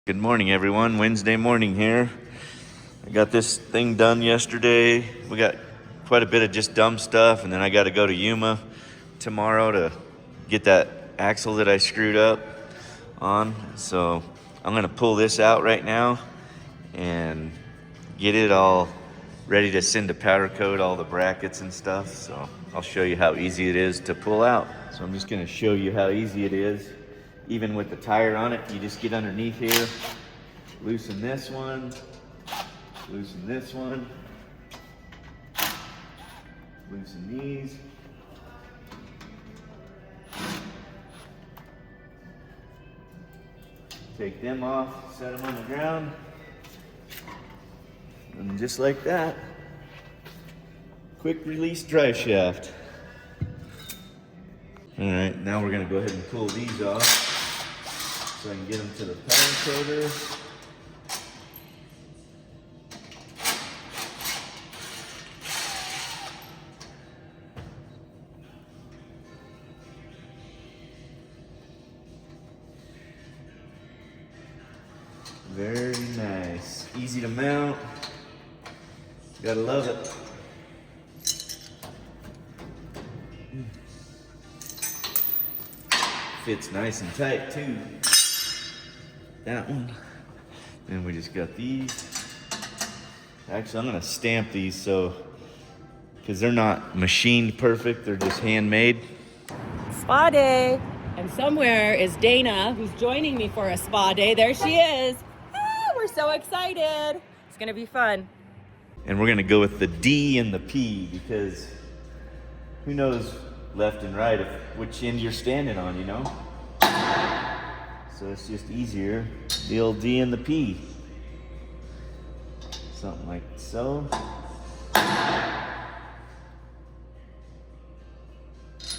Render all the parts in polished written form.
Good morning, everyone. Wednesday morning here. I got this thing done yesterday. We got quite a bit of just dumb stuff, and then I got to go to Yuma tomorrow to get that axle that I screwed up on. So I'm gonna pull this out right now and get it all ready to send to powder coat all the brackets and stuff. So I'll show you how easy it is to pull out. So I'm just gonna show you how easy it is. Even with the tire on it, you just get underneath here, loosen this one, loosen this one, loosen these. Take them off, set them on the ground, and just like that, quick release dry shaft. All right, now we're gonna go ahead and pull these off so I can get them to the powder coater. Very nice, easy to mount. Gotta love it. Fits nice and tight too. That one. Then we just got these. Actually, I'm gonna stamp these so, because they're not machined perfect, they're just handmade. Spa day. And somewhere is Dana, who's joining me for a spa day. There she is. Ah, we're so excited. It's gonna be fun. And we're gonna go with the D and the P because who knows left and right of which end you're standing on, you know? So it's just easier, the old D and the P. Something like so.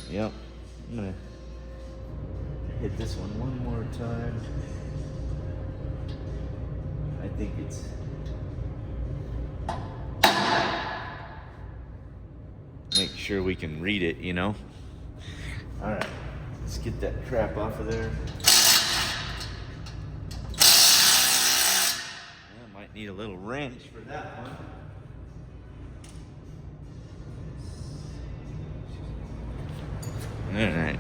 Yep, I'm gonna hit this one more time. I think it's make sure we can read it, you know? All right, let's get that crap off of there. Yeah, might need a little wrench for that one. All right,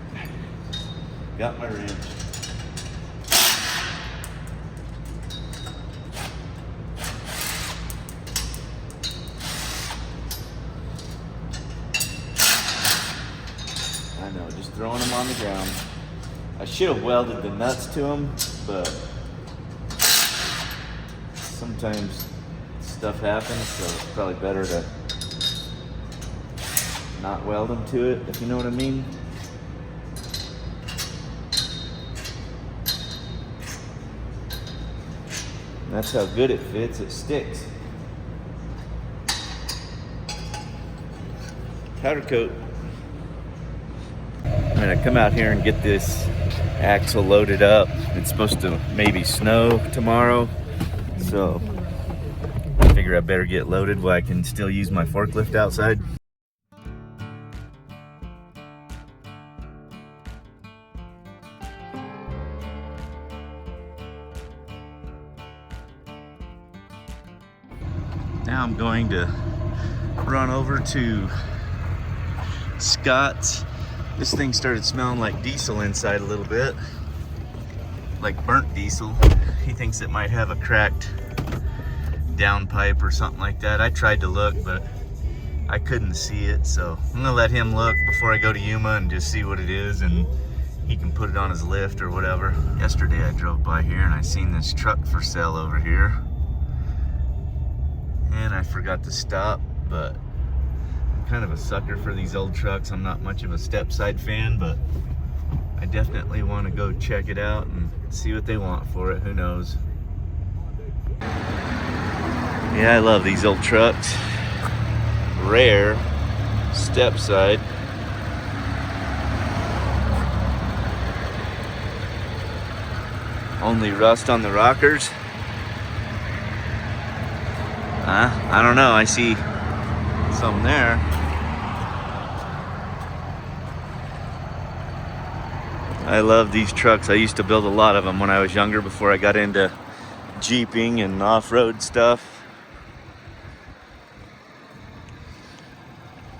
got my wrench. I know, just throwing them on the ground. I should have welded the nuts to them, but sometimes stuff happens, so it's probably better to not weld them to it, if you know what I mean. That's how good it fits, it sticks. Powder coat. I'm gonna come out here and get this axle loaded up. It's supposed to maybe snow tomorrow, so I figure I better get loaded while I can still use my forklift outside. Now I'm going to run over to Scott's. This thing started smelling like diesel inside a little bit, like burnt diesel. He thinks it might have a cracked downpipe or something like that. I tried to look, but I couldn't see it, so I'm gonna let him look before I go to Yuma and just see what it is, and he can put it on his lift or whatever. Yesterday I drove by here and I seen this truck for sale over here, and I forgot to stop, but I'm kind of a sucker for these old trucks. I'm not much of a step side fan, but I definitely want to go check it out and see what they want for it. Who knows? Yeah, I love these old trucks. Rare step side. Only rust on the rockers. I don't know, I see some there. I love these trucks. I used to build a lot of them when I was younger before I got into jeeping and off-road stuff.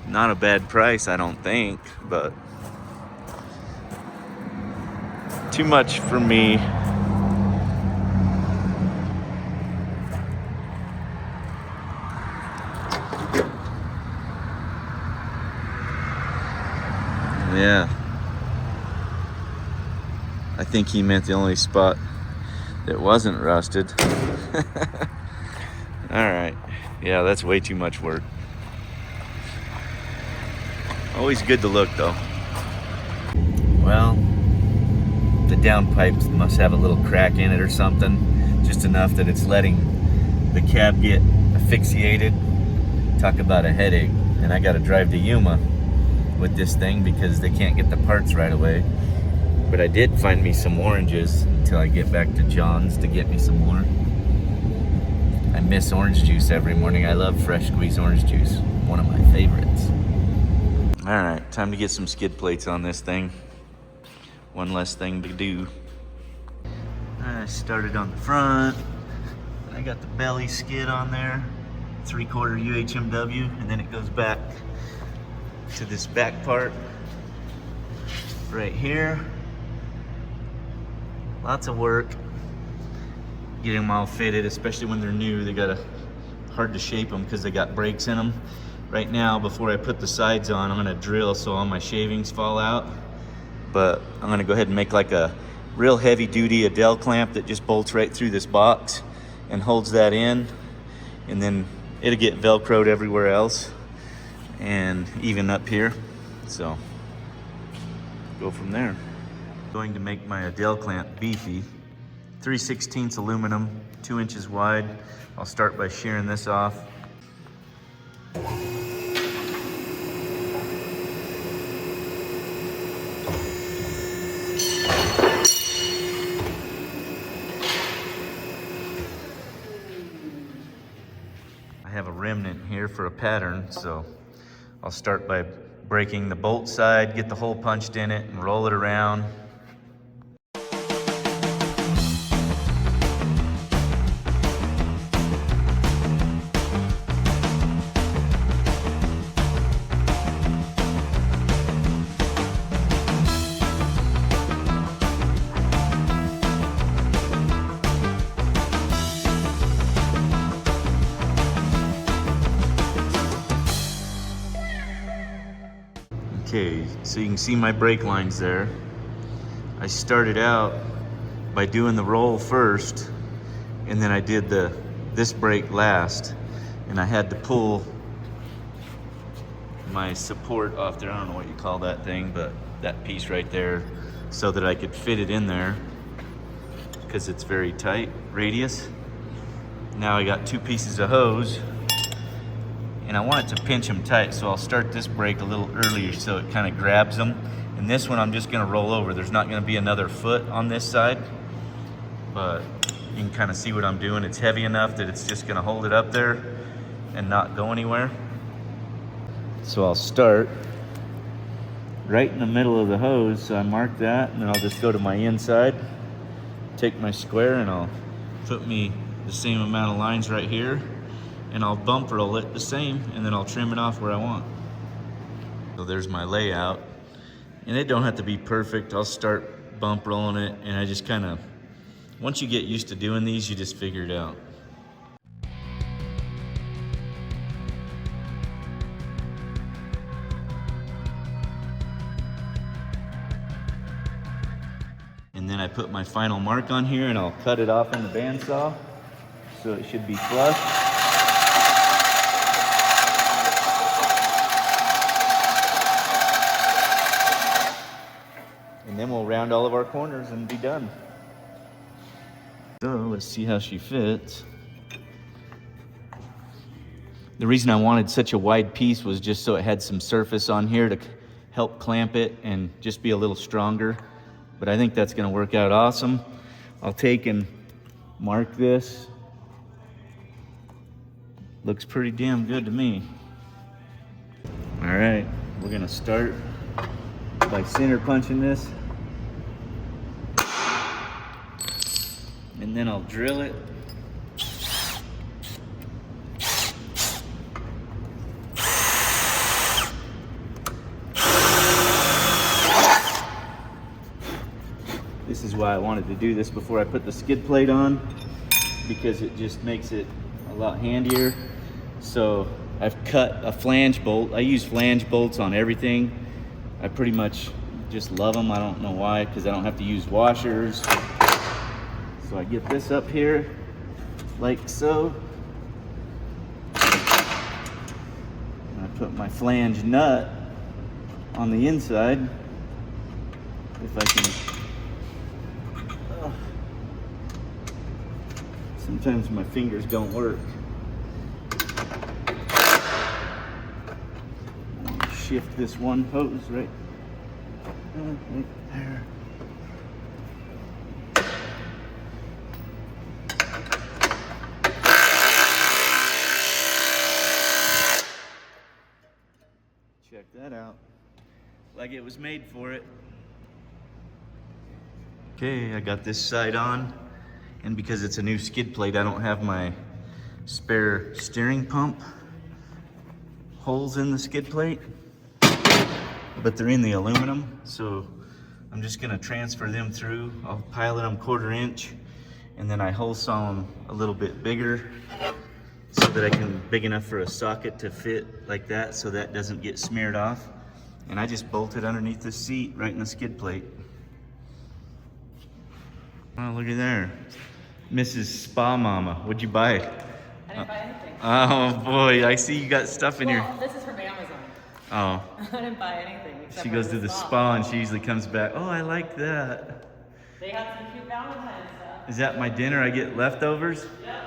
Not a bad price, I don't think, but too much for me. Yeah. I think he meant the only spot that wasn't rusted. Alright. Yeah, that's way too much work. Always good to look though. Well, the downpipes must have a little crack in it or something. Just enough that it's letting the cab get asphyxiated. Talk about a headache. And I gotta drive to Yuma with this thing because they can't get the parts right away. But I did find me some oranges until I get back to John's to get me some more. I miss orange juice every morning. I love fresh squeezed orange juice. One of my favorites. All right, time to get some skid plates on this thing. One less thing to do. I started on the front. I got the belly skid on there. 3/4 UHMW, and then it goes back to this back part right here. Lots of work getting them all fitted, especially when they're new. They got hard to shape them because they got brakes in them. Right now, before I put the sides on, I'm gonna drill so all my shavings fall out. But I'm gonna go ahead and make like a real heavy duty Adele clamp that just bolts right through this box and holds that in, and then it'll get Velcroed everywhere else and even up here. So go from there. Going to make my Adele clamp beefy. 3/16 aluminum, 2 inches wide. I'll start by shearing this off. I have a remnant here for a pattern, so I'll start by breaking the bolt side, get the hole punched in it, and roll it around. Okay, so you can see my brake lines there. I started out by doing the roll first, and then I did this brake last, and I had to pull my support off there. I don't know what you call that thing, but that piece right there, so that I could fit it in there because it's very tight radius. Now I got 2 pieces of hose, and I want it to pinch them tight, so I'll start this brake a little earlier so it kind of grabs them. And this one I'm just gonna roll over. There's not gonna be another foot on this side, but you can kind of see what I'm doing. It's heavy enough that it's just gonna hold it up there and not go anywhere. So I'll start right in the middle of the hose, so I mark that, and then I'll just go to my inside, take my square, and I'll put me the same amount of lines right here, and I'll bump roll it the same, and then I'll trim it off where I want. So there's my layout, and it don't have to be perfect. I'll start bump rolling it, and I just kind of, once you get used to doing these, you just figure it out. And then I put my final mark on here, and I'll cut it off on the bandsaw, so it should be flush. And then we'll round all of our corners and be done. So let's see how she fits. The reason I wanted such a wide piece was just so it had some surface on here to help clamp it and just be a little stronger. But I think that's gonna work out awesome. I'll take and mark this. Looks pretty damn good to me. All right, we're gonna start by center punching this. And then I'll drill it This is why I wanted to do this before I put the skid plate on, because it just makes it a lot handier. So I've cut a flange bolt. I use flange bolts on everything. I pretty much just love them. I don't know why, because I don't have to use washers. So I get this up here like so. And I put my flange nut on the inside. If I can. Sometimes my fingers don't work. Shift this one hose right there. Check that out. Like it was made for it. Okay, I got this side on, and because it's a new skid plate, I don't have my spare steering pump holes in the skid plate, but they're in the aluminum, so I'm just gonna transfer them through. I'll pilot them 1/4 inch, and then I hole saw them a little bit bigger so that I can, big enough for a socket to fit like that, so that doesn't get smeared off. And I just bolted underneath the seat right in the skid plate. Oh, look at there. Mrs. Spa Mama, what'd you buy? I didn't buy anything. Oh boy, I see you got stuff in here. Well, this is from Amazon. Oh. I didn't buy anything. Except She for goes to the spa and she usually comes back, oh, I like that. They had some cute Valentine's stuff. Is that my dinner? I get leftovers? Yep.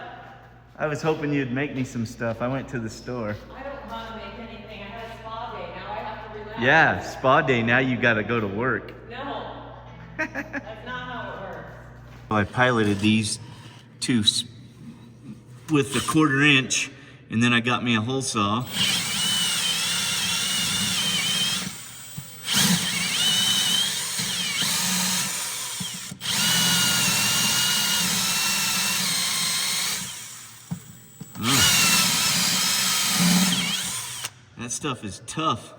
I was hoping you'd make me some stuff. I went to the store. I don't want to make anything. I had a spa day. Now I have to relax. Yeah, spa day. Now you got to go to work. No. That's not how it works. I piloted these two with the 1/4 inch, and then I got me a hole saw. That stuff is tough.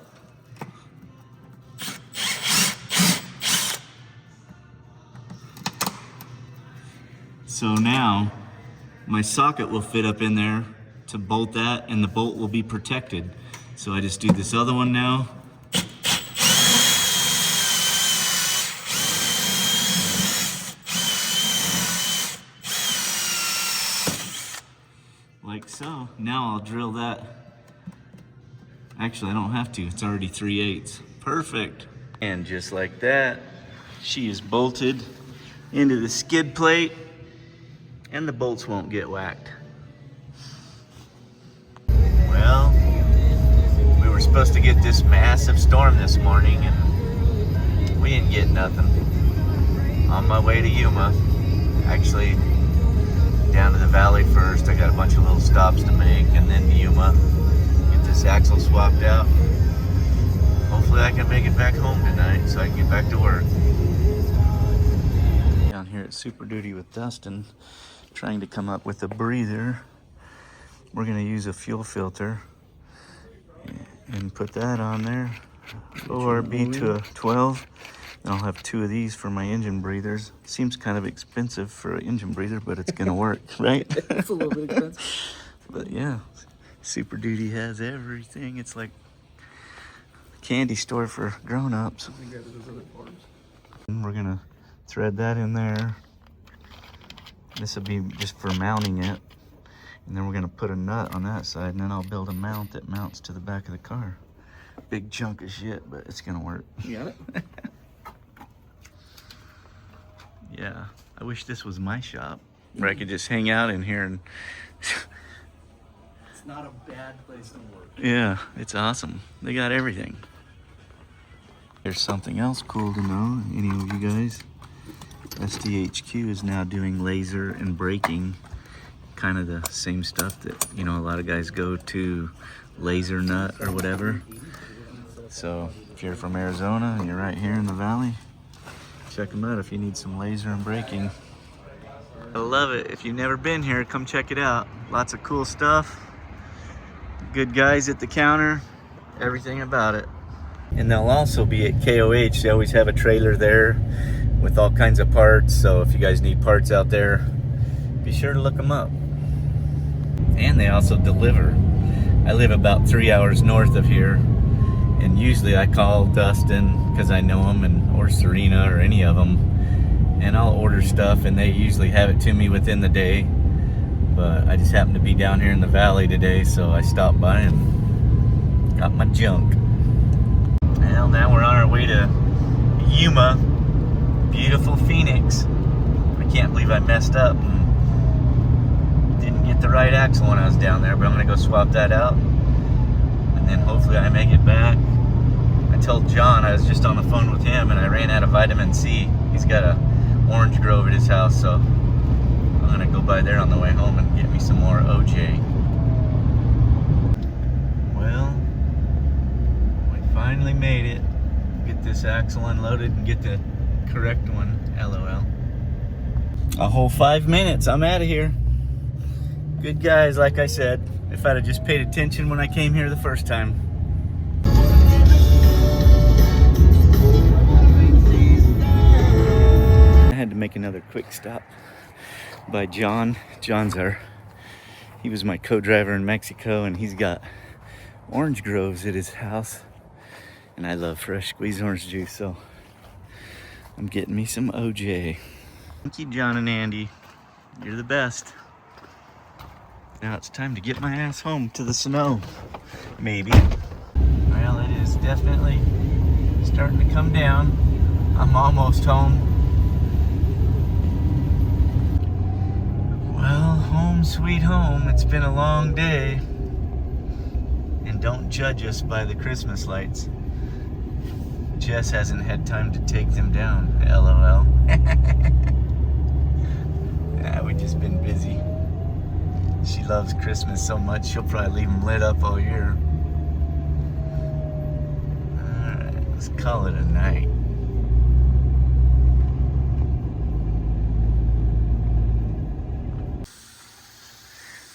So now my socket will fit up in there to bolt that, and the bolt will be protected. So I just do this other one now. Like so. Now I'll drill that. Actually, I don't have to. It's already 3/8. Perfect. And just like that, she is bolted into the skid plate, and the bolts won't get whacked. Well, we were supposed to get this massive storm this morning, and we didn't get nothing. On my way to Yuma, actually down to the valley first. I got a bunch of little stops to make, and then to Yuma. Get this axle swapped out. Hopefully I can make it back home tonight so I can get back to work. Down here at Super Duty with Dustin, trying to come up with a breather. We're gonna use a fuel filter and put that on there. ORB to a 12. And I'll have 2 of these for my engine breathers. Seems kind of expensive for an engine breather, but it's gonna work, right? It's a little bit expensive. But yeah, Super Duty has everything. It's like a candy store for grown-ups. And we're gonna thread that in there. This will be just for mounting it. And then we're gonna put a nut on that side, and then I'll build a mount that mounts to the back of the car. Big chunk of shit, but it's gonna work. You got it? Yeah, I wish this was my shop where I could just hang out in here and It's not a bad place to work. yeah, it's awesome. They got everything. There's something else cool to know, any of you guys. SDHQ is now doing laser and braking, kind of the same stuff that, you know, a lot of guys go to laser nut or whatever. So if you're from Arizona and you're right here in the valley, check them out if you need some laser and braking. I love it. If you've never been here, come check it out. Lots of cool stuff. Good guys at the counter. Everything about it. And they'll also be at KOH. They always have a trailer there with all kinds of parts. So if you guys need parts out there, be sure to look them up. And they also deliver. I live about 3 hours north of here, and usually I call Dustin because I know him, or Serena, or any of them, and I'll order stuff and they usually have it to me within the day. But I just happened to be down here in the valley today, so I stopped by and got my junk. Well, now we're on our way to Yuma, beautiful Phoenix. I can't believe I messed up and didn't get the right axle when I was down there, but I'm gonna go swap that out, and then hopefully I make it back. I told John, I was just on the phone with him, and I ran out of vitamin C. He's got a orange grove at his house, so I'm gonna go by there on the way home and get me some more OJ. Well, we finally made it. Get this axle unloaded and get the correct one, LOL. A whole 5 minutes, I'm out of here. Good guys, like I said, if I'd have just paid attention when I came here the first time. I had to make another quick stop by John. He was my co-driver in Mexico, and he's got orange groves at his house, and I love fresh squeezed orange juice, so I'm getting me some OJ. Thank you, John and Andy. You're the best. Now it's time to get my ass home to the snow. Maybe. Well, it is definitely starting to come down. I'm almost home. Well, home sweet home. It's been a long day. And don't judge us by the Christmas lights. Jess hasn't had time to take them down, LOL. We've just been busy. She loves Christmas so much, she'll probably leave them lit up all year. Alright, let's call it a night.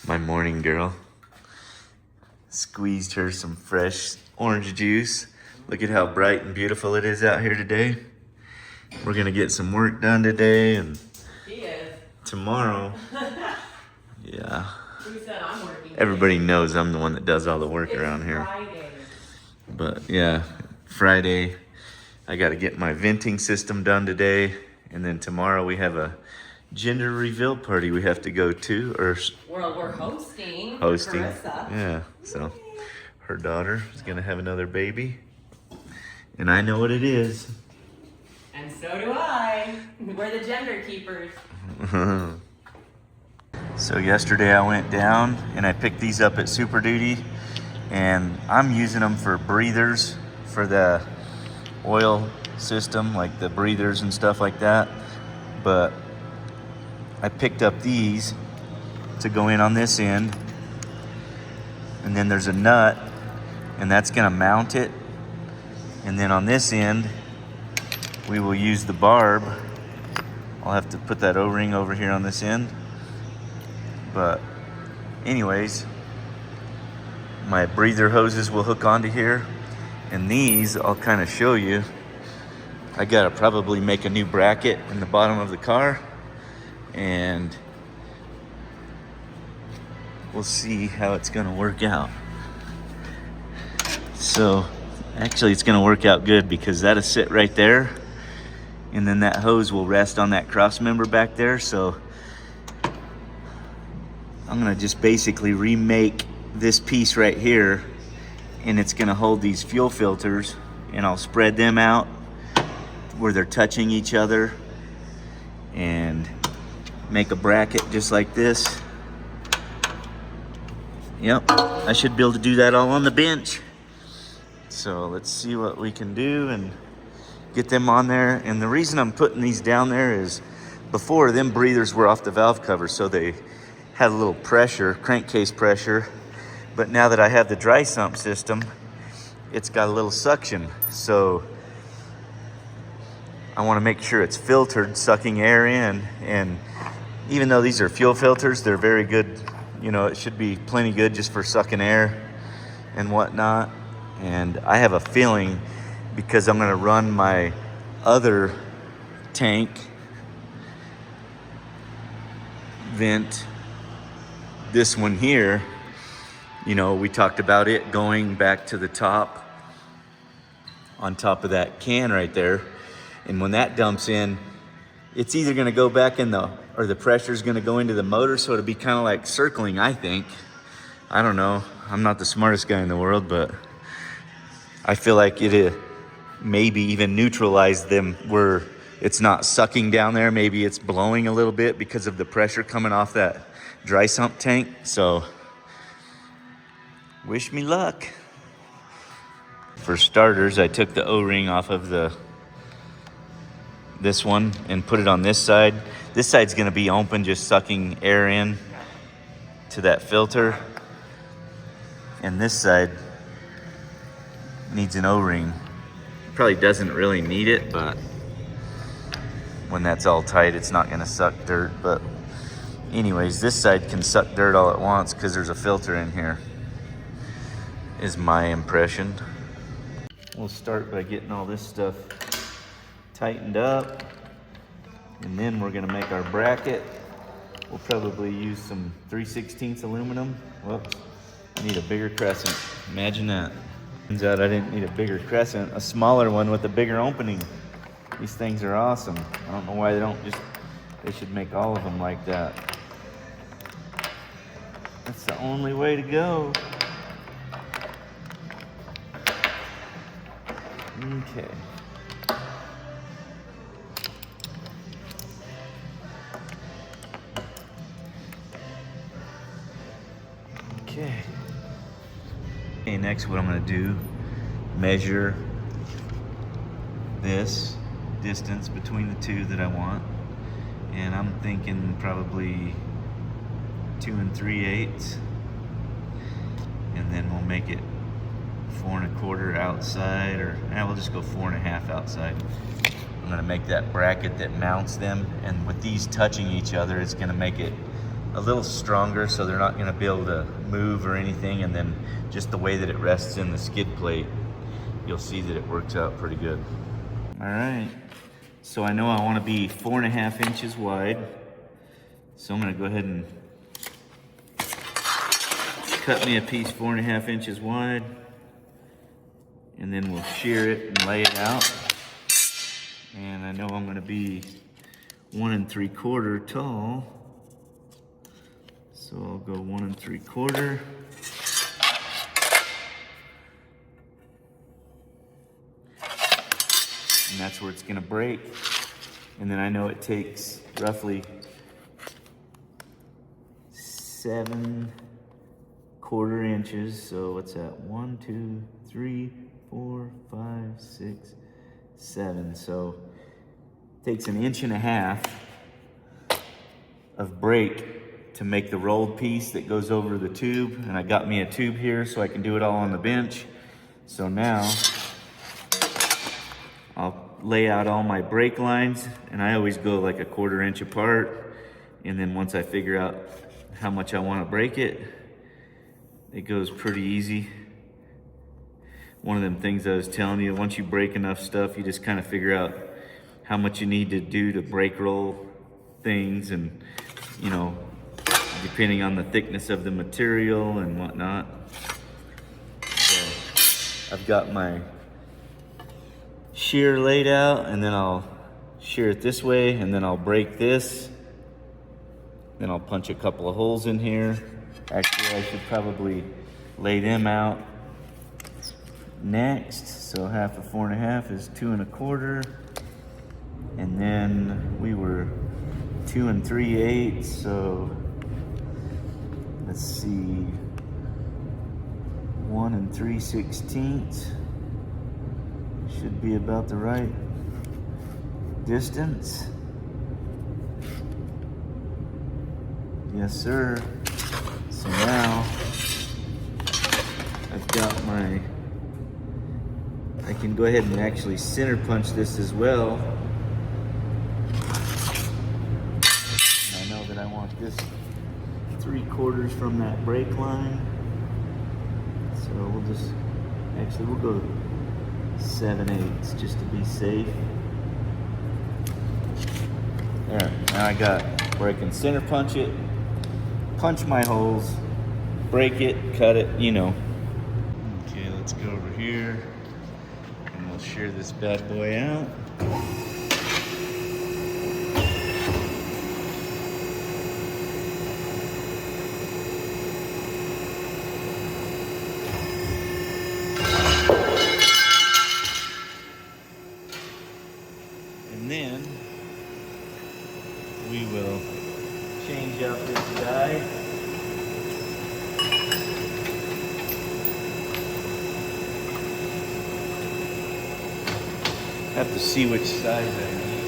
My morning girl. Squeezed her some fresh orange juice. Look at how bright and beautiful it is out here today. We're gonna get some work done today, and tomorrow. Yeah. Who said I'm working? Everybody knows I'm the one that does all the work around here. Friday. But yeah, Friday, I got to get my venting system done today, and then tomorrow we have a gender reveal party we have to go to, or Well, we're hosting. hosting. Carissa. Yeah, so her daughter is gonna have another baby, and I know what it is. And so do I. We're the gender keepers. So yesterday I went down and I picked these up at Super Duty, and I'm using them for breathers for the oil system, like the breathers and stuff like that. But I picked up these to go in on this end, and then there's a nut, and that's gonna mount it. And then on this end, we will use the barb. I'll have to put that O-ring over here on this end. But anyways, my breather hoses will hook onto here, and these I'll kind of show you. I gotta probably make a new bracket in the bottom of the car, and we'll see how it's gonna work out. So actually it's gonna work out good, because that'll sit right there, and then that hose will rest on that cross member back there. So I'm gonna just basically remake this piece right here, and it's gonna hold these fuel filters, and I'll spread them out where they're touching each other and make a bracket just like this. Yep, I should be able to do that all on the bench. So let's see what we can do and get them on there. And the reason I'm putting these down there is, before, them breathers were off the valve cover, so they had a little pressure, crankcase pressure. But now that I have the dry sump system, it's got a little suction. So I want to make sure it's filtered, sucking air in. And even though these are fuel filters, they're very good. You know, it should be plenty good just for sucking air and whatnot. And I have a feeling, because I'm going to run my other tank vent. This one here, you know, we talked about it going back to the top, on top of that can right there. And when that dumps in, it's either gonna go back in the pressure's gonna go into the motor, so it'll be kind of like circling, I think. I don't know, I'm not the smartest guy in the world, but I feel like it maybe even neutralize them where it's not sucking down there. Maybe it's blowing a little bit because of the pressure coming off that dry sump tank. So wish me luck. For starters, I took the O-ring off of this one and put it on this side. This side's gonna be open, just sucking air in to that filter. And this side needs an O-ring. Probably doesn't really need it, but when that's all tight, it's not gonna suck dirt. But anyways, this side can suck dirt all at once because there's a filter in here, is my impression. We'll start by getting all this stuff tightened up, and then we're gonna make our bracket. We'll probably use some 3/16 aluminum. Whoops, I need a bigger crescent. Imagine that. Turns out I didn't need a bigger crescent, a smaller one with a bigger opening. These things are awesome. I don't know why they should make all of them like that. That's the only way to go. Okay. Okay, next what I'm gonna do, measure this distance between the two that I want. And I'm thinking probably 2 3/8. And then we'll make it 4 1/4 outside, or we'll just go 4 1/2 outside. I'm gonna make that bracket that mounts them, and with these touching each other, it's gonna make it a little stronger, so they're not gonna be able to move or anything. And then just the way that it rests in the skid plate, you'll see that it works out pretty good. All right, so I know I wanna be 4 1/2 inches wide. So I'm gonna go ahead and cut me a piece 4 1/2 inches wide, and then we'll shear it and lay it out. And I know I'm gonna be 1 3/4 tall. So I'll go 1 3/4. And that's where it's gonna break. And then I know it takes roughly 7 1/4 inches. So what's that? 1 2 3 4 5 6 7. So it takes 1.5 inches of break to make the rolled piece that goes over the tube. And I got me a tube here so I can do it all on the bench. So now I'll lay out all my break lines, and I always go like 1/4 inch apart. And then once I figure out how much I want to break it, it goes pretty easy. One of them things I was telling you, once you break enough stuff, you just kind of figure out how much you need to do to break roll things, and you know, depending on the thickness of the material and whatnot. So I've got my shear laid out, and then I'll shear it this way, and then I'll break this. Then I'll punch a couple of holes in here. Actually, I should probably lay them out next. So 1/2 of 4 1/2 is 2 1/4. And then we were 2 3/8, so let's see, 1 3/16 should be about the right distance. Yes, sir. So now I've got I can go ahead and actually center punch this as well. And I know that I want this 3/4 from that break line. So we'll go 7/8 just to be safe. There, now I got where I can center punch it, punch my holes, break it, cut it, you know. Okay, let's go over here and we'll shear this bad boy out. And then we will change out this die. Have to see which size I need.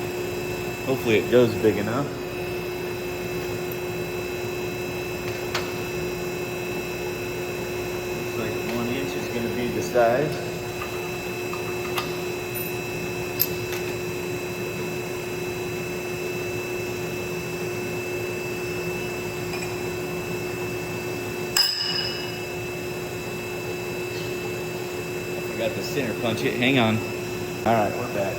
Hopefully it goes big enough. Looks like 1 inch is going to be the size. Got the center punch it. Hang on. All right, we're back.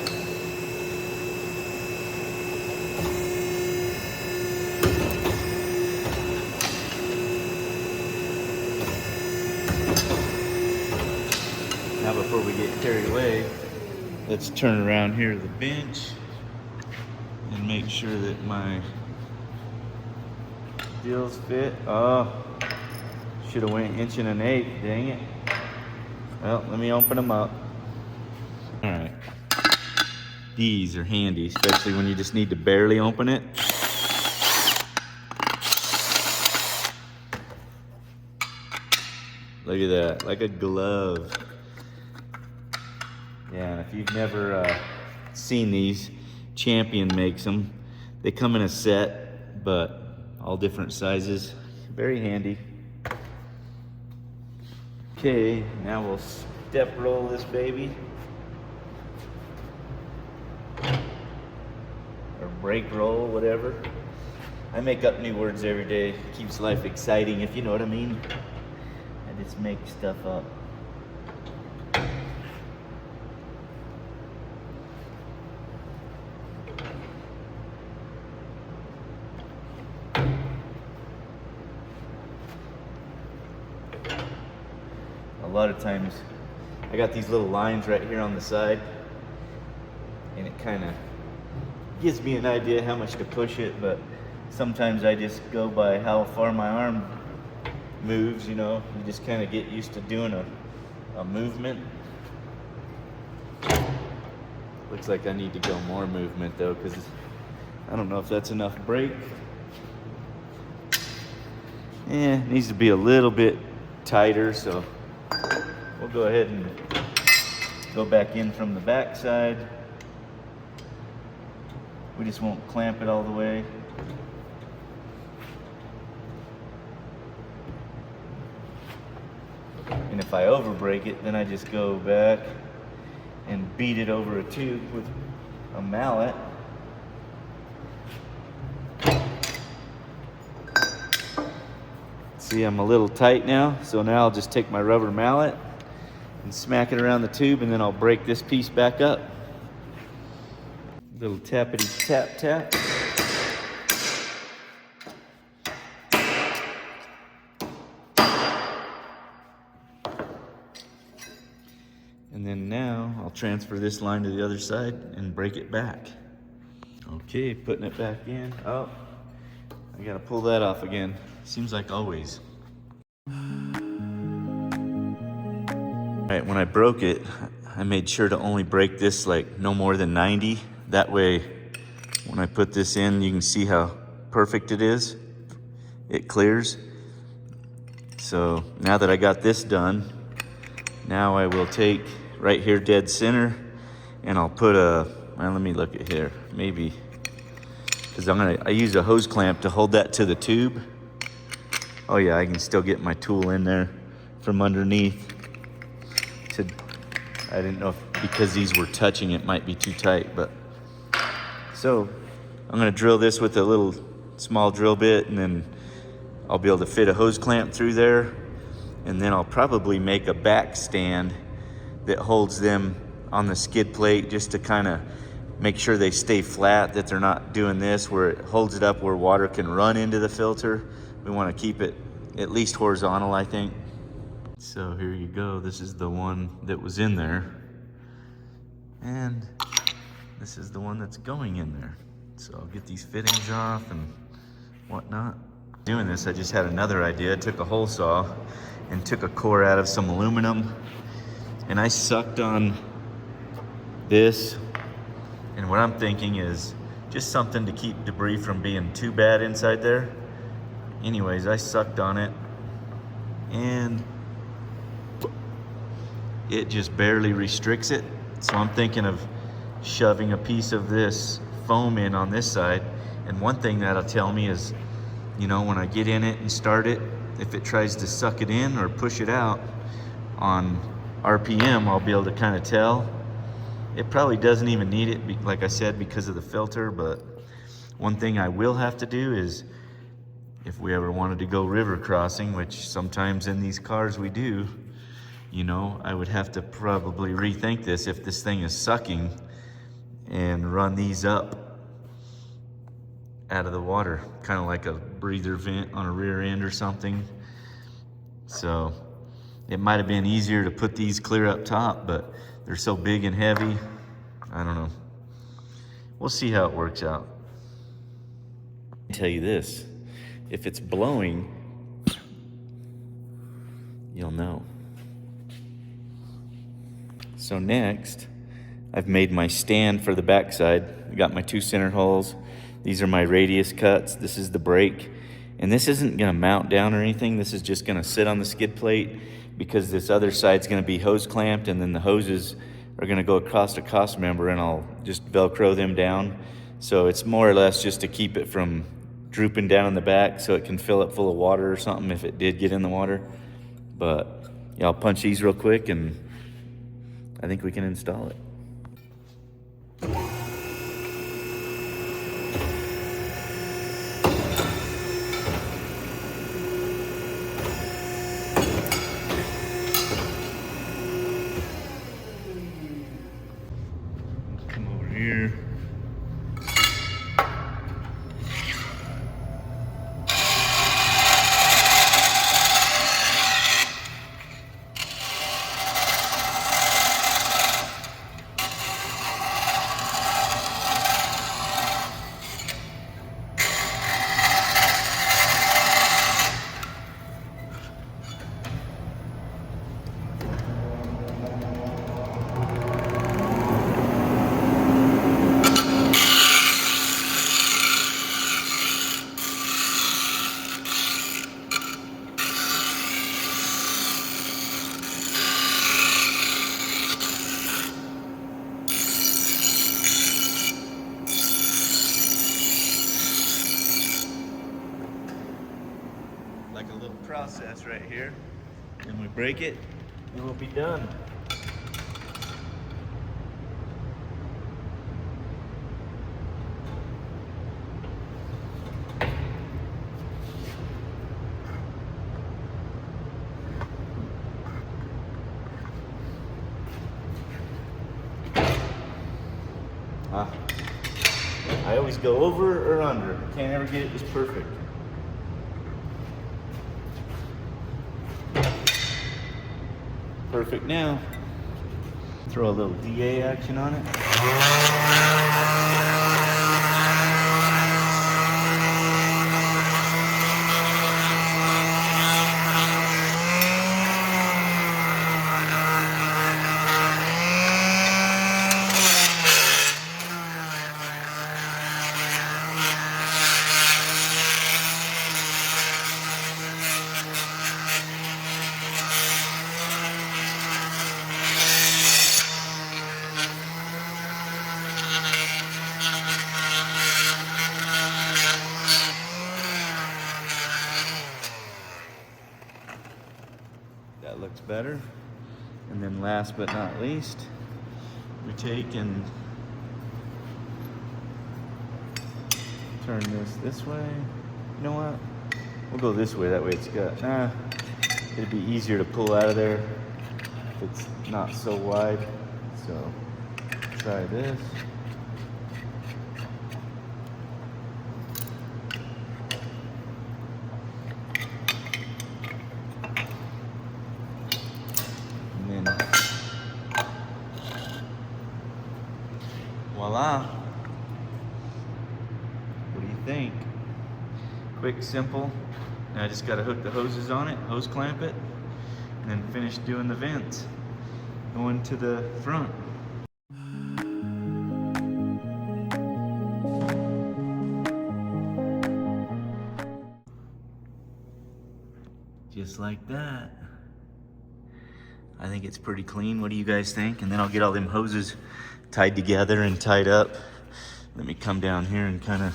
Now, before we get carried away, let's turn around here to the bench and make sure that my deals fit. Oh, should have went 1 1/8. Dang it. Well, let me open them up. All right. These are handy, especially when you just need to barely open it. Look at that, like a glove. Yeah, and if you've never seen these, Champion makes them. They come in a set, but all different sizes. Very handy. Okay, now we'll step roll this baby. Or break roll, whatever. I make up new words every day. Keeps life exciting, if you know what I mean. I just make stuff up. A lot of times I got these little lines right here on the side, and it kind of gives me an idea how much to push it, but sometimes I just go by how far my arm moves, you know. You just kind of get used to doing a movement. Looks like I need to go more movement though, because I don't know if that's enough break. Yeah, it needs to be a little bit tighter, so we'll go ahead and go back in from the back side. We just won't clamp it all the way. And if I over break it, then I just go back and beat it over a tube with a mallet. See, I'm a little tight now, so now I'll just take my rubber mallet and smack it around the tube, and then I'll break this piece back up. Little tappity tap tap. And then now I'll transfer this line to the other side and break it back. Okay, putting it back in. Oh, I gotta pull that off again. Seems like always. All right, when I broke it, I made sure to only break this like no more than 90. That way, when I put this in, you can see how perfect it is. It clears. So now that I got this done, now I will take right here dead center, and I'll put a, well, let me look at here, maybe, because I use a hose clamp to hold that to the tube. Oh yeah, I can still get my tool in there from underneath. I didn't know if, because these were touching, it might be too tight, but. So I'm gonna drill this with a little small drill bit, and then I'll be able to fit a hose clamp through there, and then I'll probably make a back stand that holds them on the skid plate, just to kind of make sure they stay flat, that they're not doing this where it holds it up where water can run into the filter. We want to keep it at least horizontal, I think. So here you go. This is the one that was in there. And this is the one that's going in there. So I'll get these fittings off and whatnot. Doing this, I just had another idea. I took a hole saw and took a core out of some aluminum, and I sucked on this. And what I'm thinking is just something to keep debris from being too bad inside there. Anyways, I sucked on it and it just barely restricts it. So I'm thinking of shoving a piece of this foam in on this side. And one thing that'll tell me is, you know, when I get in it and start it, if it tries to suck it in or push it out on RPM, I'll be able to kind of tell. It probably doesn't even need it, like I said, because of the filter. But one thing I will have to do is, if we ever wanted to go river crossing, which sometimes in these cars we do, you know, I would have to probably rethink this if this thing is sucking and run these up out of the water, kind of like a breather vent on a rear end or something. So it might have been easier to put these clear up top, but they're so big and heavy. I don't know. We'll see how it works out. I'll tell you this, if it's blowing, you'll know. So next, I've made my stand for the backside. I got my 2 center holes. These are my radius cuts. This is the brake. And this isn't gonna mount down or anything. This is just gonna sit on the skid plate because this other side's gonna be hose clamped, and then the hoses are gonna go across a cross member, and I'll just Velcro them down. So it's more or less just to keep it from drooping down in the back so it can fill up full of water or something if it did get in the water. But yeah, I'll punch these real quick and I think we can install it. Come over here. Like a little process right here. Then we break it and we'll be done. I always go over or under. Can't ever get it just perfect. Perfect now. Throw a little DA action on it. That looks better. And then last but not least, we take and turn this way. You know what? We'll go this way, that way it's got, it'd be easier to pull out of there if it's not so wide. So try this. think? Quick, simple. Now I just gotta hook the hoses on it, hose clamp it, and then finish doing the vents. Going to the front. Just like that. I think it's pretty clean. What do you guys think? And then I'll get all them hoses tied together and tied up. Let me come down here and kind of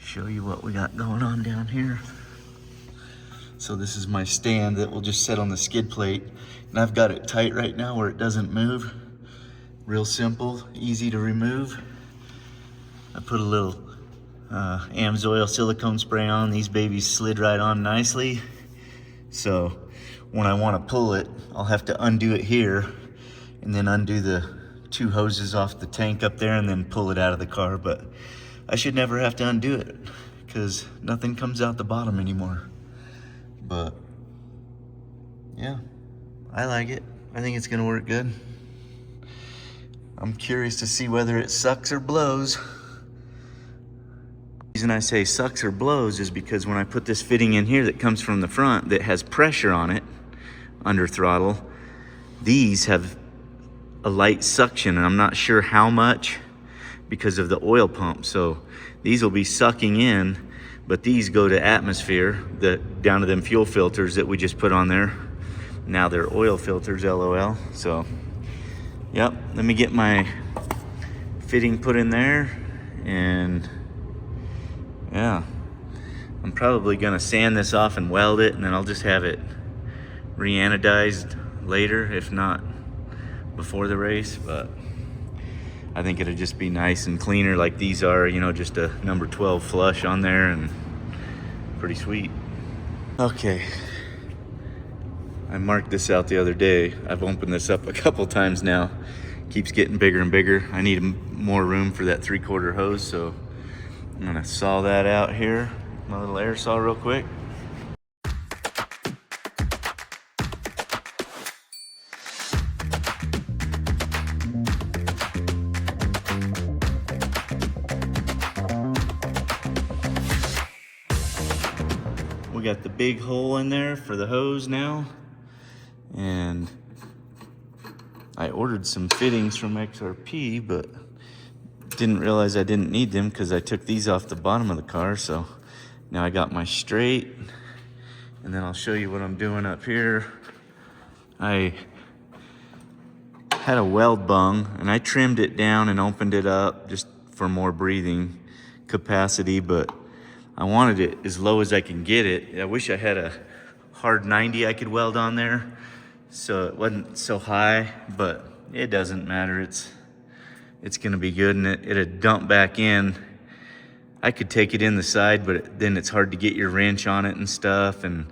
show you what we got going on down here. So this is my stand that will just sit on the skid plate. And I've got it tight right now where it doesn't move. Real simple, easy to remove. I put a little Amsoil silicone spray on. These babies slid right on nicely. So when I want to pull it, I'll have to undo it here and then undo the 2 hoses off the tank up there and then pull it out of the car. But I should never have to undo it because nothing comes out the bottom anymore. But yeah, I like it. I think it's gonna work good. I'm curious to see whether it sucks or blows. The reason I say sucks or blows is because when I put this fitting in here that comes from the front that has pressure on it under throttle, these have a light suction, and I'm not sure how much because of the oil pump. So these will be sucking in, but these go to atmosphere, down to them fuel filters that we just put on there. Now they're oil filters, LOL. So, yep, let me get my fitting put in there, and yeah, I'm probably gonna sand this off and weld it, and then I'll just have it re-anodized later, if not before the race. But I think it'll just be nice and cleaner like these are, you know, just a number 12 flush on there, and pretty sweet. Okay, I marked this out the other day. I've opened this up a couple times now. Keeps getting bigger and bigger. I need more room for that 3/4 hose, so I'm gonna saw that out here. My little air saw real quick. We got the big hole in there for the hose now. And I ordered some fittings from XRP, but didn't realize I didn't need them because I took these off the bottom of the car. So now I got my straight, and then I'll show you what I'm doing up here. I had a weld bung and I trimmed it down and opened it up just for more breathing capacity, but I wanted it as low as I can get it. I wish I had a hard 90 I could weld on there so it wasn't so high, but it doesn't matter. It's gonna be good, and it'd dump back in. I could take it in the side, but then it's hard to get your wrench on it and stuff, and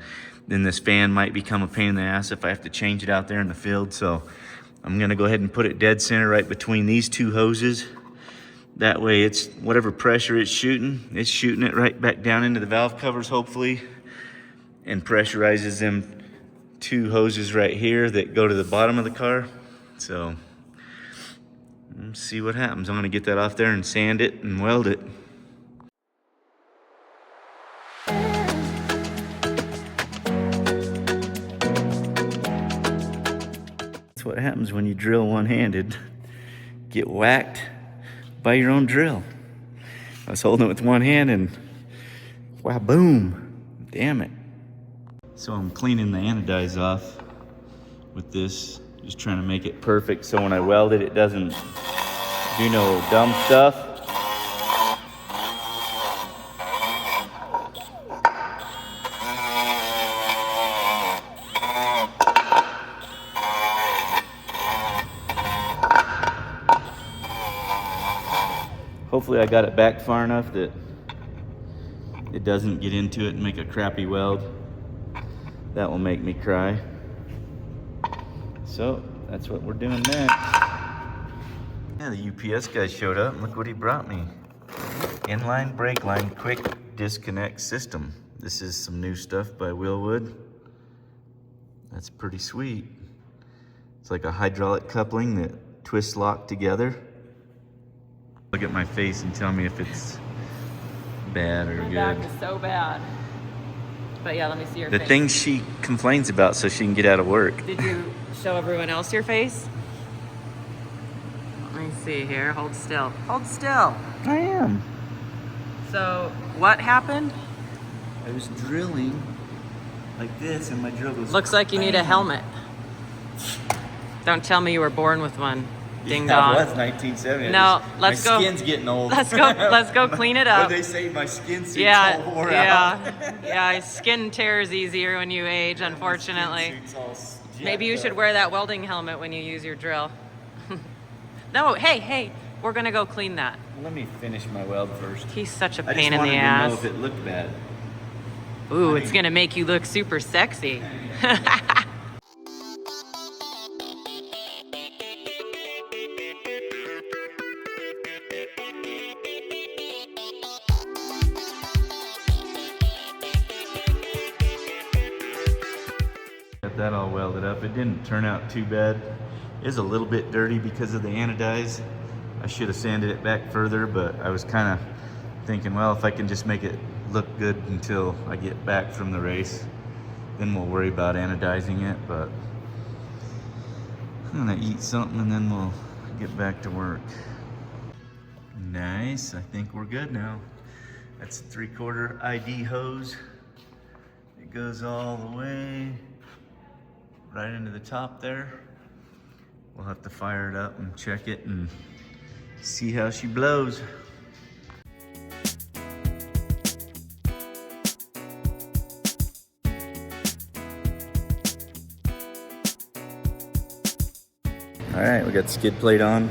then this fan might become a pain in the ass if I have to change it out there in the field. So I'm gonna go ahead and put it dead center right between these 2 hoses. That way it's whatever pressure it's shooting it right back down into the valve covers, hopefully, and pressurizes them 2 hoses right here that go to the bottom of the car. So let's see what happens. I'm gonna get that off there and sand it and weld it. That's what happens when you drill one-handed. Get whacked by your own drill. I was holding it with one hand and wow, boom, damn it. So I'm cleaning the anodize off with this, just trying to make it perfect so when I weld it, it doesn't do no dumb stuff. Hopefully I got it back far enough that it doesn't get into it and make a crappy weld. That will make me cry. So that's what we're doing next. Yeah, the UPS guy showed up and look what he brought me. Inline brake line quick disconnect system. This is some new stuff by Willwood. That's pretty sweet. It's like a hydraulic coupling that twists lock together. Look at my face and tell me if it's bad or My good. back is so bad. But yeah, let me see your The face. things she complains about so she can get out of work. Did you show everyone else your face? Let me see here. Hold still. Hold still. I am. So, what happened? I was drilling like this and my drill goes... Looks like you need a helmet. Don't tell me you were born with one. Ding dong. That was 1970. No, let's go. My skin's getting old. Let's go clean it up. What they say, my skin suit's all Yeah, wore out. yeah. Skin tears easier when you age, unfortunately. My skin suit's all Maybe you jacked should up. wear that welding helmet when you use your drill. No, hey, we're gonna go clean that. Let me finish my weld first. He's such a I just pain in wanted the to ass. know if it looked bad. Ooh, it's gonna make you look super sexy. Got that all welded up. It didn't turn out too bad. It is a little bit dirty because of the anodize. I should have sanded it back further, but I was kind of thinking, well, if I can just make it look good until I get back from the race, then we'll worry about anodizing it. But I'm gonna eat something and then we'll get back to work. Nice, I think we're good now. That's a 3/4 ID hose. It goes all the way right into the top there. We'll have to fire it up and check it and see how she blows. All right, we got the skid plate on.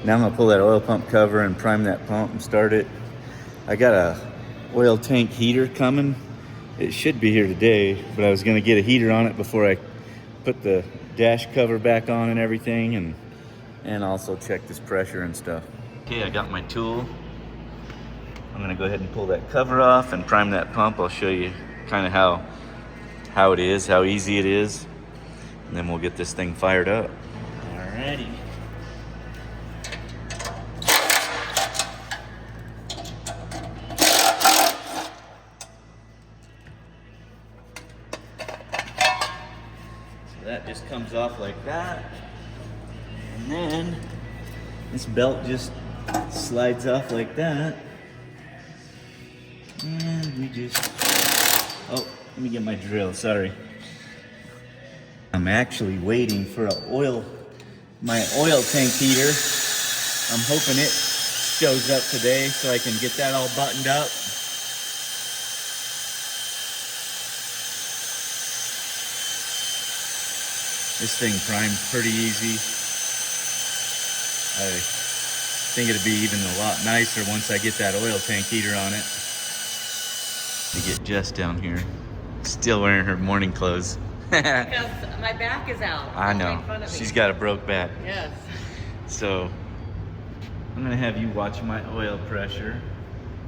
Now I'm gonna pull that oil pump cover and prime that pump and start it. I got a oil tank heater coming. It should be here today, but I was gonna get a heater on it before I put the dash cover back on and everything, and also check this pressure and stuff. Okay, I got my tool. I'm gonna go ahead and pull that cover off and prime that pump. I'll show you kind of how it is, how easy it is, and then we'll get this thing fired up. Alrighty. That just comes off like that, and then this belt just slides off like that, and we just, oh, let me get my drill, sorry. I'm actually waiting for my oil tank heater. I'm hoping it shows up today so I can get that all buttoned up. This thing primed pretty easy. I think it'll be even a lot nicer once I get that oil tank heater on it. To get Jess down here, still wearing her morning clothes. Because my back is out. I Don't know, make fun of me. she's got a broke back. Yes. So I'm gonna have you watch my oil pressure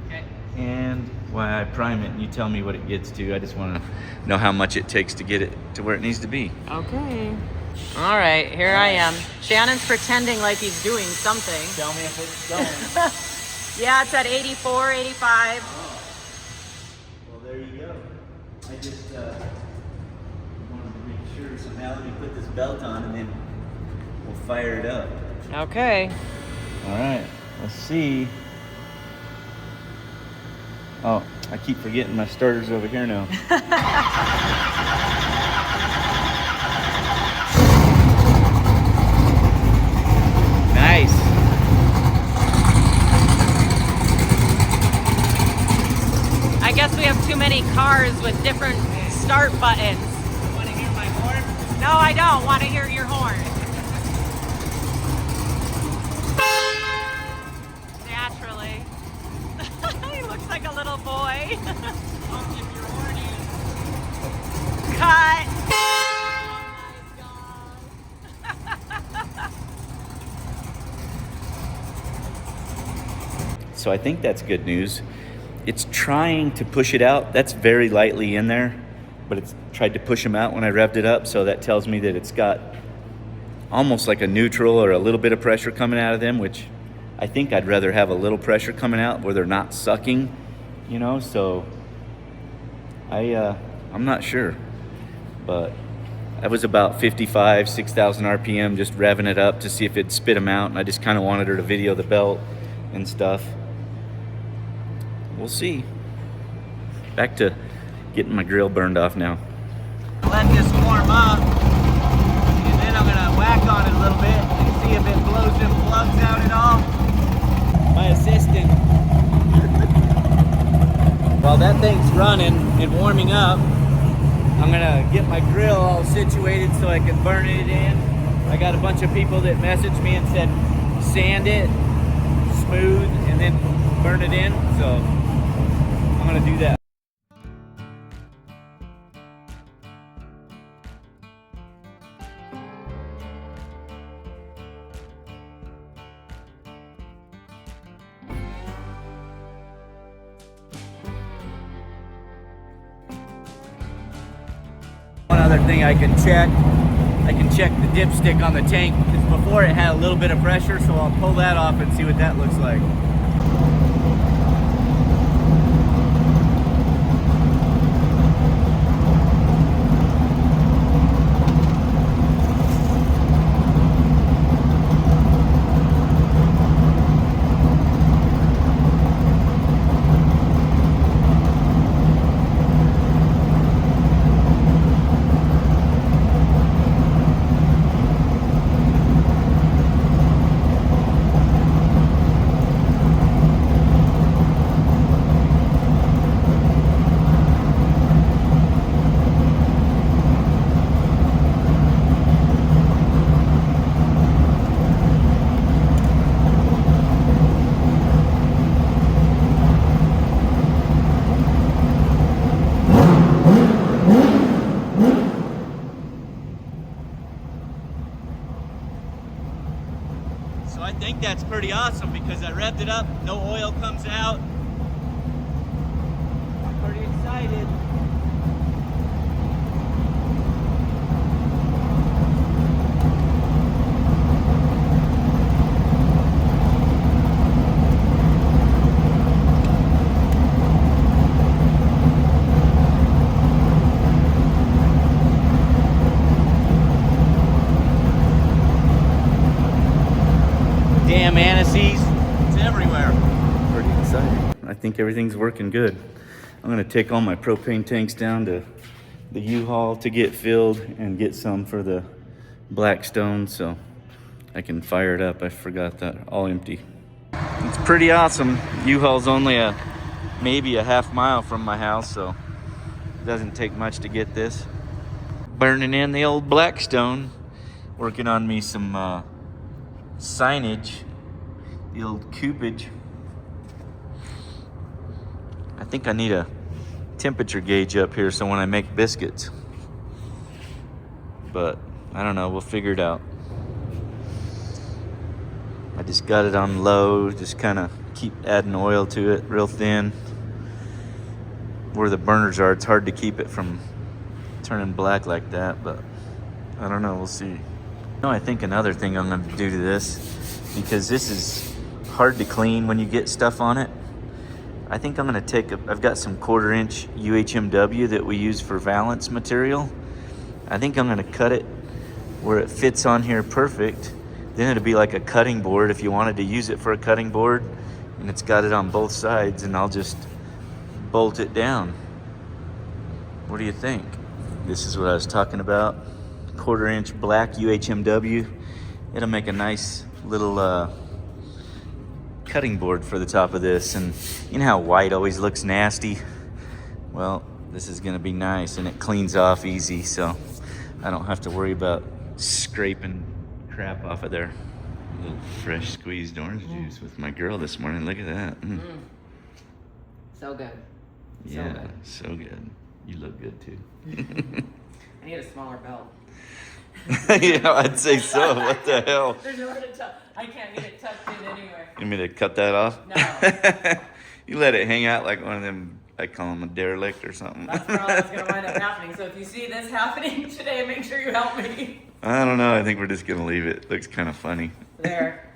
Okay. and while I prime it and you tell me what it gets to. I just wanna know how much it takes to get it to where it needs to be. Okay. All right, here I am. Shannon's pretending like he's doing something. Tell me if it's going. Yeah, it's at 84, 85. Well, there you go. I just wanted to make sure. So now let me put this belt on and then we'll fire it up. Okay. All right, let's see. Oh, I keep forgetting my starter's over here now. Nice. I guess we have too many cars with different start buttons. Want to hear my horn? No, I don't want to hear your horn. Naturally. He looks like a little boy. I'll give your horny. Cut. So I think that's good news. It's trying to push it out. That's very lightly in there, but it's tried to push them out when I revved it up. So that tells me that it's got almost like a neutral or a little bit of pressure coming out of them, which I think I'd rather have a little pressure coming out where they're not sucking you know, so I'm not sure, but I was about 55, 6,000 RPM, just revving it up to see if it'd spit them out, and I just kind of wanted her to video the belt and stuff. We'll see. Back to getting my grill burned off now. Let this warm up, and then I'm gonna whack on it a little bit and see if it blows them plugs out at all. My assistant. While that thing's running and warming up, I'm gonna get my grill all situated so I can burn it in. I got a bunch of people that messaged me and said sand it smooth and then burn it in, so I'm gonna do that. One other thing I can check the dipstick on the tank, because before it had a little bit of pressure, so I'll pull that off and see what that looks like. So I think that's pretty awesome because I revved it up, no oil comes out. I'm pretty excited. Damn anise, it's everywhere. Pretty excited. I think everything's working good. I'm gonna take all my propane tanks down to the U-Haul to get filled and get some for the Blackstone so I can fire it up. I forgot that, all empty. It's pretty awesome. U-Haul's only maybe a half mile from my house, so it doesn't take much to get this. Burning in the old Blackstone. Working on me some signage, the old coupage. I think I need a temperature gauge up here so when I make biscuits, but I don't know, we'll figure it out. I just got it on low, just kind of keep adding oil to it real thin. Where the burners are, it's hard to keep it from turning black like that, but I don't know, we'll see. No, I think another thing I'm going to do to this, because this is hard to clean when you get stuff on it, I think I'm going to take I've got some 1/4 inch UHMW that we use for valance material. I think I'm going to cut it where it fits on here perfect. Then it'll be like a cutting board if you wanted to use it for a cutting board, and it's got it on both sides, and I'll just bolt it down. What do you think? This is what I was talking about. 1/4 inch black UHMW. It'll make a nice little cutting board for the top of this. And you know how white always looks nasty? Well, this is gonna be nice and it cleans off easy, so I don't have to worry about scraping crap off of there. A little fresh squeezed orange juice with my girl this morning. Look at that. So good. Yeah, so good. You look good too. I need a smaller belt. Yeah, I'd say so. What the hell? There's nowhere to tuck. I can't get it tucked in anywhere. You want me to cut that off? No. You let it hang out like one of them, I call them a derelict or something. That's probably what's going to wind up happening. So if you see this happening today, make sure you help me. I don't know. I think we're just going to leave it. Looks kind of funny. There.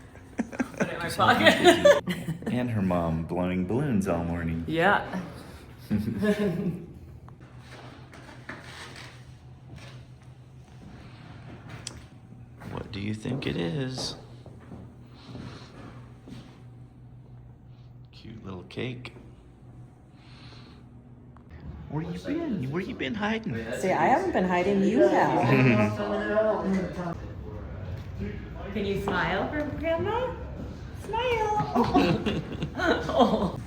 Put it in my pocket. And her mom blowing balloons all morning. Yeah. What do you think it is? Cute little cake. Where you been? Where you been hiding? See, I haven't been hiding. You have. Can you smile for Grandma? Smile. Oh.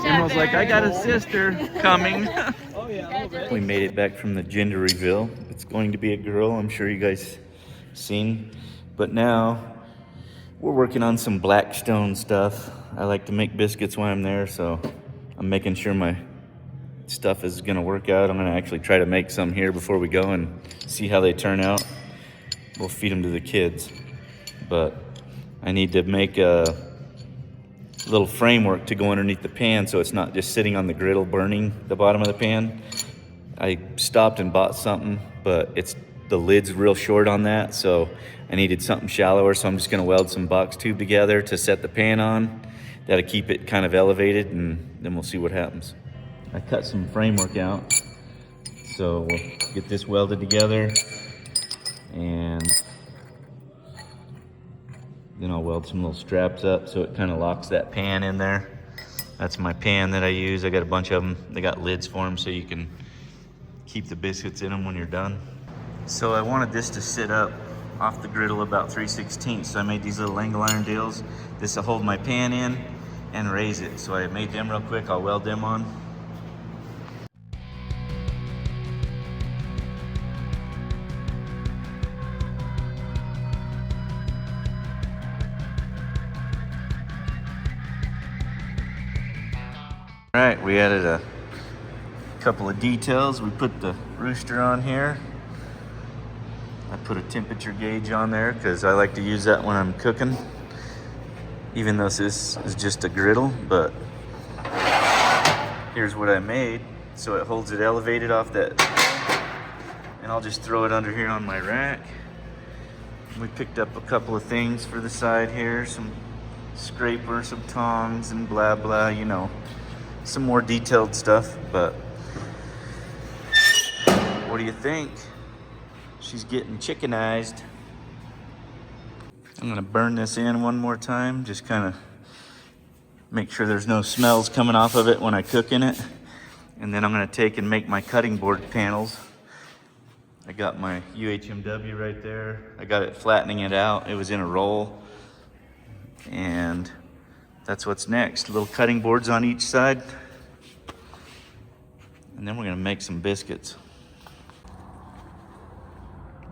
Almost like I got a sister coming. Oh yeah, a little bit. We made it back from the gender reveal. It's going to be a girl, I'm sure you guys seen. But now we're working on some Blackstone stuff. I like to make biscuits when I'm there, so I'm making sure my stuff is gonna work out. I'm gonna actually try to make some here before we go and see how they turn out. We'll feed them to the kids. But I need to make a little framework to go underneath the pan so it's not just sitting on the griddle burning the bottom of the pan. I stopped and bought something, but the lid's real short on that, so I needed something shallower, so I'm just gonna weld some box tube together to set the pan on. That'll keep it kind of elevated, and then we'll see what happens. I cut some framework out, so we'll get this welded together, and then I'll weld some little straps up so it kind of locks that pan in there. That's my pan that I use. I got a bunch of them. They got lids for them so you can keep the biscuits in them when you're done. So I wanted this to sit up off the griddle about 3/16, so I made these little angle iron deals. This will hold my pan in and raise it. So I made them real quick. I'll weld them on. All right, we added a couple of details. We put the rooster on here. I put a temperature gauge on there because I like to use that when I'm cooking, even though this is just a griddle. But here's what I made. So it holds it elevated off that, and I'll just throw it under here on my rack. We picked up a couple of things for the side here, some scraper, some tongs, and blah blah, you know, some more detailed stuff. But what do you think? She's getting chickenized. I'm gonna burn this in one more time, just kind of make sure there's no smells coming off of it when I cook in it. And then I'm gonna take and make my cutting board panels. I got my UHMW right there. I got it flattening it out. It was in a roll. And that's what's next. Little cutting boards on each side. And then we're gonna make some biscuits.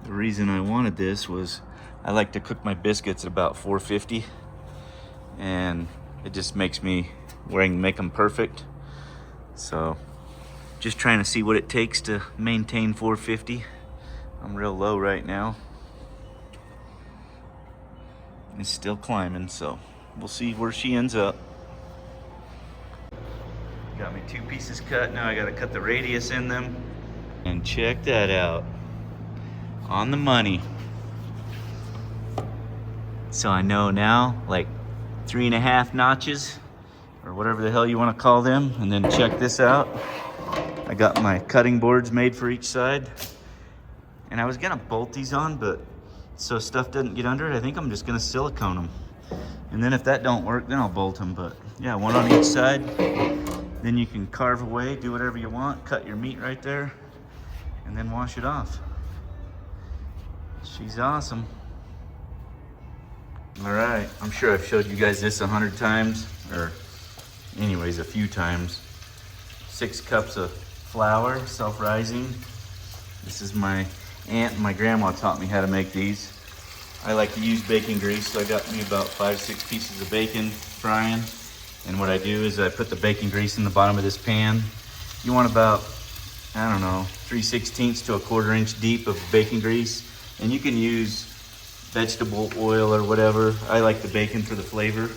The reason I wanted this was I like to cook my biscuits at about 450, and it just makes me make them perfect. So just trying to see what it takes to maintain 450. I'm real low right now. It's still climbing, so we'll see where she ends up. Got me 2 pieces cut. Now I gotta cut the radius in them. And check that out. On the money. So I know now, like 3.5 notches, or whatever the hell you want to call them. And then check this out. I got my cutting boards made for each side. And I was gonna bolt these on, but so stuff doesn't get under it, I think I'm just gonna silicone them. And then if that don't work, then I'll bolt them. But yeah, one on each side. Then you can carve away, do whatever you want, cut your meat right there, and then wash it off. She's awesome. All right, I'm sure I've showed you guys this 100 times, or anyways, a few times. 6 cups of flour, self-rising. This is my aunt and my grandma taught me how to make these. I like to use bacon grease, so I got me about 5-6 pieces of bacon frying. And what I do is I put the bacon grease in the bottom of this pan. You want about, I don't know, 3/16 to a 1/4 inch deep of bacon grease. And you can use vegetable oil or whatever. I like the bacon for the flavor.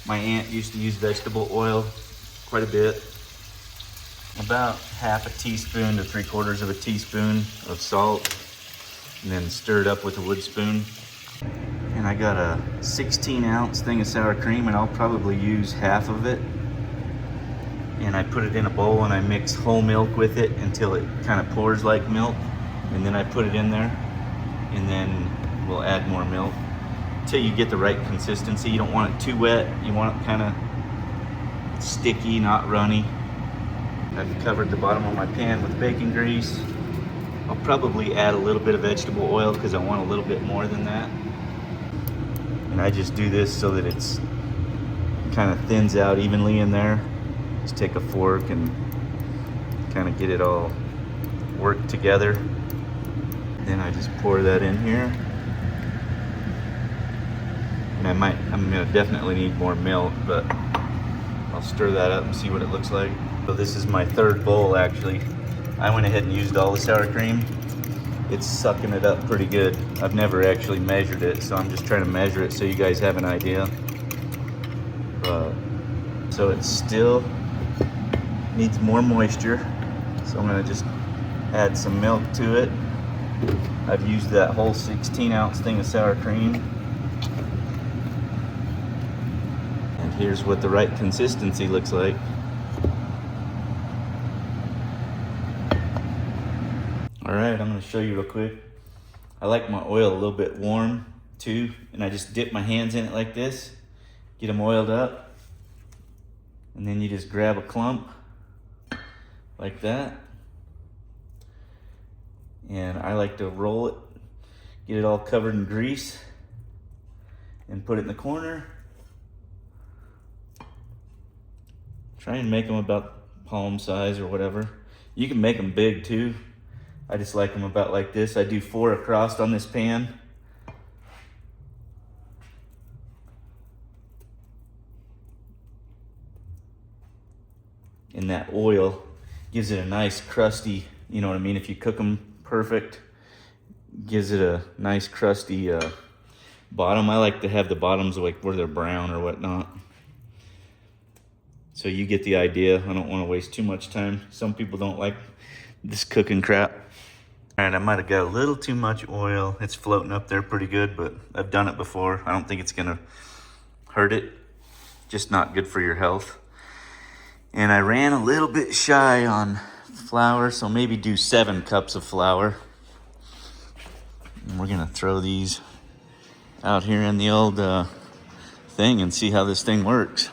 My aunt used to use vegetable oil quite a bit. About 1/2 teaspoon to 3/4 of a teaspoon of salt, and then stir it up with a wood spoon. And I got a 16-ounce thing of sour cream, and I'll probably use half of it. And I put it in a bowl and I mix whole milk with it until it kind of pours like milk. And then I put it in there, and then we'll add more milk until you get the right consistency. You don't want it too wet. You want it kind of sticky, not runny. I've covered the bottom of my pan with bacon grease. I'll probably add a little bit of vegetable oil because I want a little bit more than that. And I just do this so that it's kind of thins out evenly in there. Just take a fork and kind of get it all worked together. Then I just pour that in here. And I'm gonna definitely need more milk, but I'll stir that up and see what it looks like. So this is my 3rd bowl actually. I went ahead and used all the sour cream. It's sucking it up pretty good. I've never actually measured it, so I'm just trying to measure it so you guys have an idea. So it still needs more moisture. So I'm gonna just add some milk to it. I've used that whole 16-ounce thing of sour cream. And here's what the right consistency looks like. All right, I'm gonna show you real quick. I like my oil a little bit warm too, and I just dip my hands in it like this, get them oiled up, and then you just grab a clump like that. And I like to roll it, get it all covered in grease, and put it in the corner. Try and make them about palm size or whatever. You can make them big too. I just like them about like this. I do 4 across on this pan. And that oil gives it a nice crusty, you know what I mean? If you cook them perfect, gives it a nice crusty bottom. I like to have the bottoms like where they're brown or whatnot. So you get the idea. I don't want to waste too much time. Some people don't like this cooking crap. All right, I might have got a little too much oil. It's floating up there pretty good, but I've done it before. I don't think it's gonna hurt it. Just not good for your health. And I ran a little bit shy on flour, so maybe do 7 cups of flour. And we're gonna throw these out here in the old thing and see how this thing works.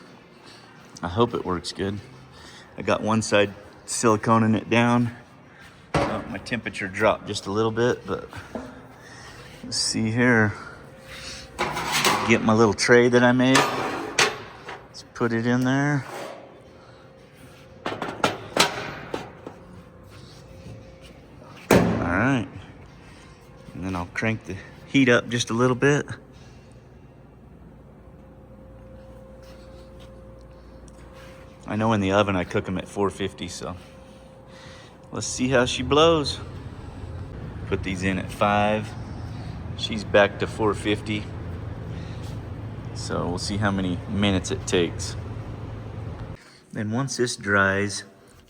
I hope it works good. I got one side siliconing it down. Oh, my temperature dropped just a little bit, but let's see here. Get my little tray that I made. Let's put it in there. All right. And then I'll crank the heat up just a little bit. I know in the oven I cook them at 450, so let's see how she blows. Put these in at 5. She's back to 450. So we'll see how many minutes it takes. Then once this dries,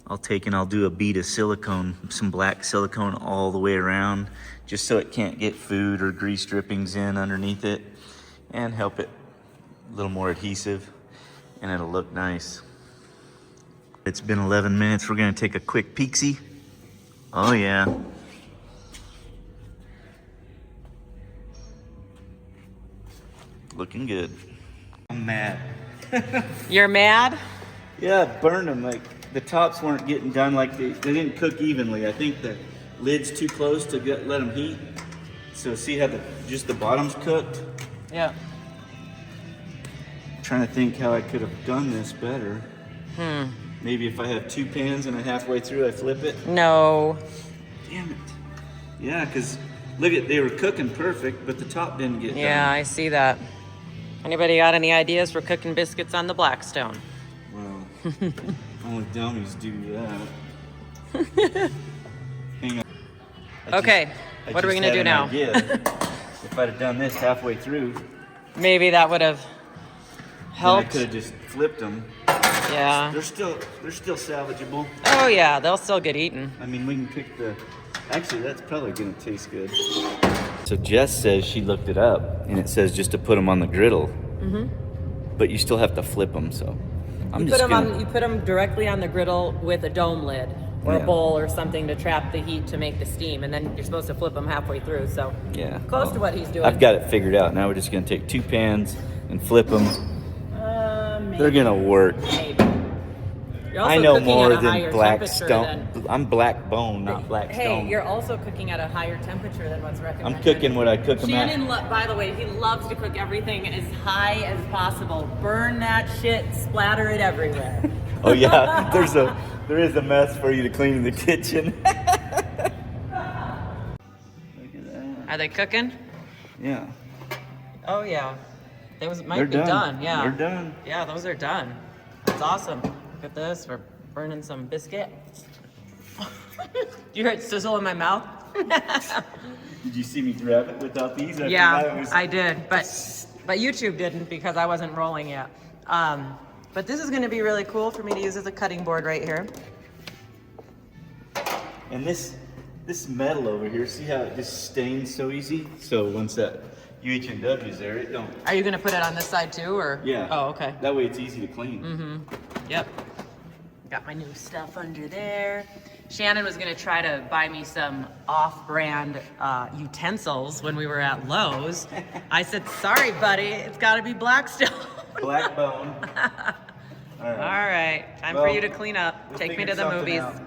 I'll take and I'll do a bead of silicone, some black silicone all the way around, just so it can't get food or grease drippings in underneath it, and help it a little more adhesive, and it'll look nice. It's been 11 minutes. We're gonna take a quick peek-see. Oh yeah. Looking good. I'm mad. You're mad? Yeah, I burned them. Like the tops weren't getting done. Like they didn't cook evenly. I think the lid's too close to let them heat. So see how just the bottom's cooked? Yeah. I'm trying to think how I could have done this better. Maybe if I have 2 pans and halfway through I flip it. No. Damn it. Yeah, because Look at, they were cooking perfect, but the top didn't get Yeah, done. I see that. Anybody got any ideas for cooking biscuits on the Blackstone? Well, only dummies do that. Hang on. Okay, what are we just gonna had do an now? idea. If I'd have done this halfway through, Maybe that would have then I helped. could have just flipped them. Yeah. They're still salvageable. Oh yeah, they'll still get eaten. I mean, we can pick the. Actually, that's probably gonna taste good. So Jess says she looked it up, and it says just to put them on the griddle. Mm-hmm. But you still have to flip them. So I'm just gonna. You put them directly on the griddle with a dome lid or Yeah. a bowl or something to trap the heat to make the steam, and then you're supposed to flip them halfway through. So Yeah. close to what he's doing. I've got it figured out. Now we're just gonna take 2 pans and flip them. Maybe. They're gonna work. Maybe. You're also I know cooking more at a than higher Blackstone. temperature I'm black bone, not Hey, Blackstone. you're also cooking at a higher temperature than what's recommended. I'm cooking what I cook them at. Shannon, by the way, he loves to cook everything as high as possible. Burn that shit, splatter it everywhere. Oh yeah, there is a mess for you to clean in the kitchen. Look at that. Are they cooking? Yeah. Oh yeah. Those might They're be done. Yeah. They're done. Yeah, those are done. That's awesome. Look at this. We're burning some biscuit. You heard sizzle in my mouth? Did you see me grab it without these? Yeah, I did, but YouTube didn't because I wasn't rolling yet. But this is going to be really cool for me to use as a cutting board right here. And this metal over here, see how it just stains so easy? So once that UH&W's there, it don't. Are you going to put it on this side too, or? Yeah. Oh, okay. That way it's easy to clean. Mm-hmm. Yep. Got my new stuff under there. Shannon was going to try to buy me some off-brand utensils when we were at Lowe's. I said, sorry, buddy, it's got to be Blackstone. Black bone. All All right. right, time Well, for you to clean up. we'll Take me figure to the something movies. out.